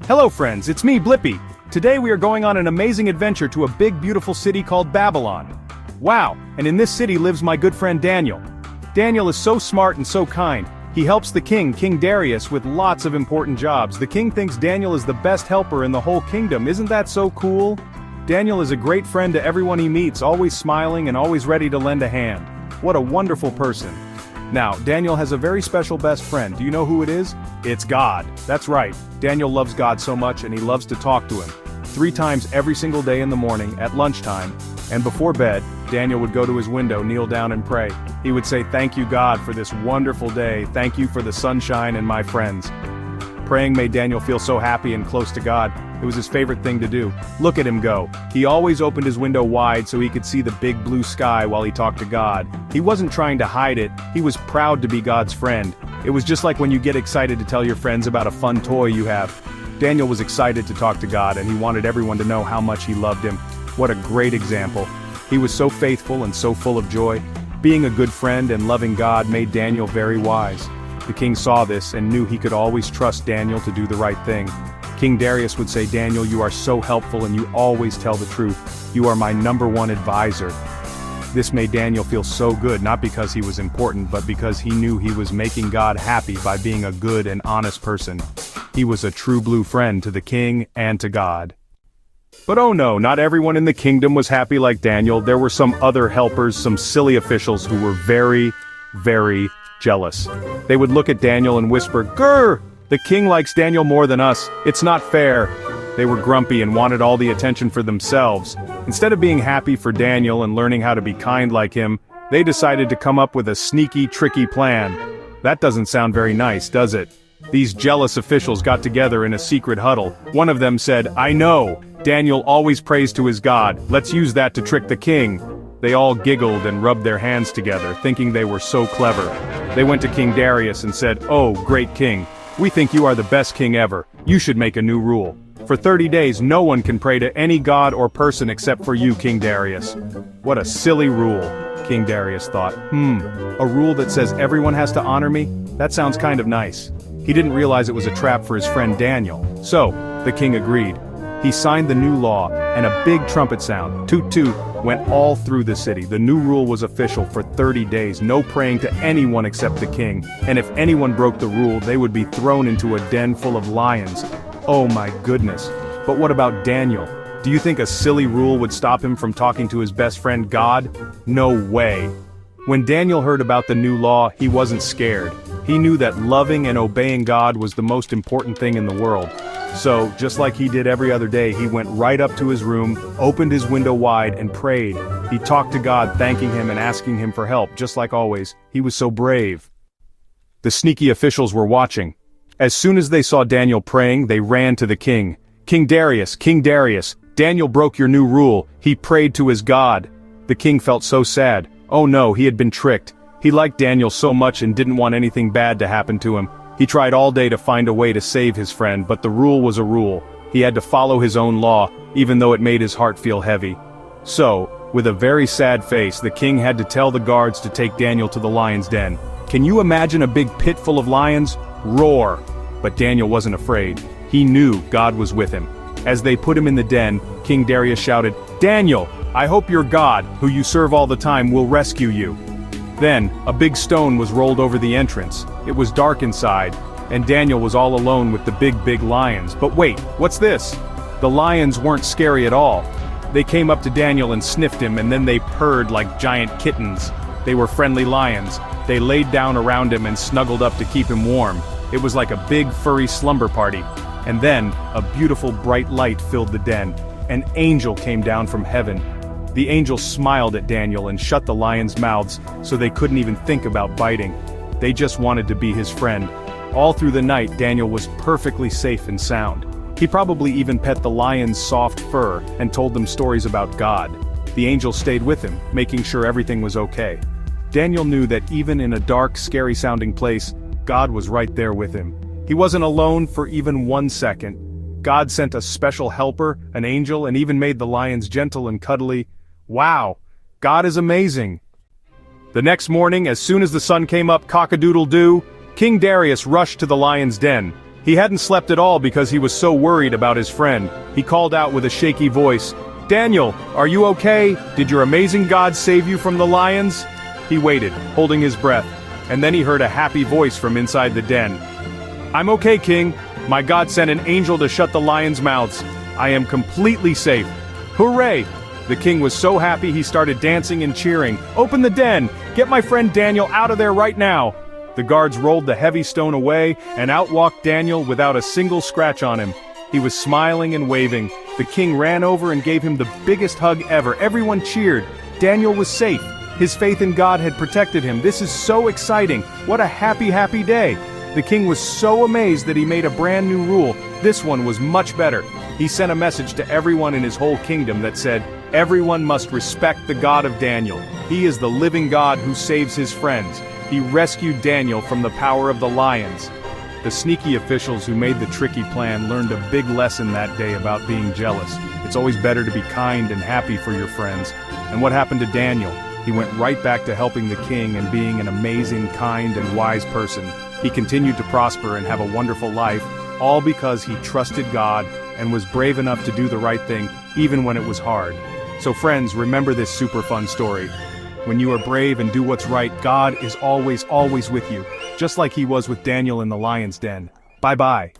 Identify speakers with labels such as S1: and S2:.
S1: Hello friends, it's me, Blippi. Today we are going on an amazing adventure to a big beautiful city called Babylon. Wow, and in this city lives my good friend Daniel. Daniel is so smart and so kind. He helps the king, King Darius, with lots of important jobs. The king thinks Daniel is the best helper in the whole kingdom. Isn't that so cool? Daniel is a great friend to everyone he meets, always smiling and always ready to lend a hand. What a wonderful person. Now, Daniel has a very special best friend. Do you know who it is? It's God. That's right. Daniel loves God so much and he loves to talk to him. 3 times every single day in the morning, at lunchtime, and before bed, Daniel would go to his window, kneel down and pray. He would say, "Thank you, God, for this wonderful day. Thank you for the sunshine and my friends." Praying made Daniel feel so happy and close to God. It was his favorite thing to do. Look at him go. He always opened his window wide so he could see the big blue sky while he talked to God. He wasn't trying to hide it, he was proud to be God's friend. It was just like when you get excited to tell your friends about a fun toy you have. Daniel was excited to talk to God and he wanted everyone to know how much he loved him. What a great example. He was so faithful and so full of joy. Being a good friend and loving God made Daniel very wise. The king saw this and knew he could always trust Daniel to do the right thing. King Darius would say, "Daniel, you are so helpful and you always tell the truth. You are my #1 advisor." This made Daniel feel so good, not because he was important, but because he knew he was making God happy by being a good and honest person. He was a true blue friend to the king and to God. But oh no, not everyone in the kingdom was happy like Daniel. There were some other helpers, some silly officials who were very, very jealous. They would look at Daniel and whisper, "Grr! The king likes Daniel more than us. It's not fair." They were grumpy and wanted all the attention for themselves. Instead of being happy for Daniel and learning how to be kind like him, they decided to come up with a sneaky, tricky plan. That doesn't sound very nice, does it? These jealous officials got together in a secret huddle. One of them said, "I know! Daniel always prays to his God. Let's use that to trick the king." They all giggled and rubbed their hands together, thinking they were so clever. They went to King Darius and said, "Oh, great king, we think you are the best king ever. You should make a new rule. For 30 days no one can pray to any god or person except for you, King Darius." What a silly rule, King Darius thought. A rule that says everyone has to honor me? That sounds kind of nice. He didn't realize it was a trap for his friend Daniel. So, the king agreed. He signed the new law, and a big trumpet sound, toot toot, went all through the city. The new rule was official for 30 days, no praying to anyone except the king, and if anyone broke the rule, they would be thrown into a den full of lions. Oh my goodness. But what about Daniel? Do you think a silly rule would stop him from talking to his best friend God? No way. When Daniel heard about the new law, he wasn't scared. He knew that loving and obeying God was the most important thing in the world. So, just like he did every other day, he went right up to his room, opened his window wide, and prayed. He talked to God, thanking him and asking him for help, just like always. He was so brave. The sneaky officials were watching. As soon as they saw Daniel praying, they ran to the king. King Darius, Daniel broke your new rule. He prayed to his God." The king felt so sad. Oh no, he had been tricked. He liked Daniel so much and didn't want anything bad to happen to him. He tried all day to find a way to save his friend, but the rule was a rule. He had to follow his own law, even though it made his heart feel heavy. So, with a very sad face, the king had to tell the guards to take Daniel to the lion's den. Can you imagine a big pit full of lions? Roar! But Daniel wasn't afraid. He knew God was with him. As they put him in the den, King Darius shouted, "Daniel, I hope your God, who you serve all the time, will rescue you." Then, a big stone was rolled over the entrance. It was dark inside, and Daniel was all alone with the big lions. But wait, what's this? The lions weren't scary at all. They came up to Daniel and sniffed him, and then they purred like giant kittens. They were friendly lions. They laid down around him and snuggled up to keep him warm. It was like a big furry slumber party. And then, a beautiful bright light filled the den. An angel came down from heaven. The angel smiled at Daniel and shut the lions' mouths so they couldn't even think about biting. They just wanted to be his friend. All through the night, Daniel was perfectly safe and sound. He probably even pet the lions' soft fur and told them stories about God. The angel stayed with him, making sure everything was okay. Daniel knew that even in a dark, scary-sounding place, God was right there with him. He wasn't alone for even 1 second. God sent a special helper, an angel, and even made the lions gentle and cuddly. Wow! God is amazing! The next morning, as soon as the sun came up cock-a-doodle-doo, King Darius rushed to the lion's den. He hadn't slept at all because he was so worried about his friend. He called out with a shaky voice, "Daniel, are you okay? Did your amazing God save you from the lions?" He waited, holding his breath, and then he heard a happy voice from inside the den. "I'm okay, King. My God sent an angel to shut the lions' mouths. I am completely safe. Hooray!" The king was so happy he started dancing and cheering. "Open the den! Get my friend Daniel out of there right now!" The guards rolled the heavy stone away, and out walked Daniel without a single scratch on him. He was smiling and waving. The king ran over and gave him the biggest hug ever. Everyone cheered. Daniel was safe. His faith in God had protected him. This is so exciting. What a happy, happy day. The king was so amazed that he made a brand new rule. This one was much better. He sent a message to everyone in his whole kingdom that said, "Everyone must respect the God of Daniel. He is the living God who saves his friends. He rescued Daniel from the power of the lions." The sneaky officials who made the tricky plan learned a big lesson that day about being jealous. It's always better to be kind and happy for your friends. And what happened to Daniel? He went right back to helping the king and being an amazing, kind, and wise person. He continued to prosper and have a wonderful life, all because he trusted God and was brave enough to do the right thing, even when it was hard. So friends, remember this super fun story. When you are brave and do what's right, God is always, always with you, just like he was with Daniel in the lion's den. Bye-bye.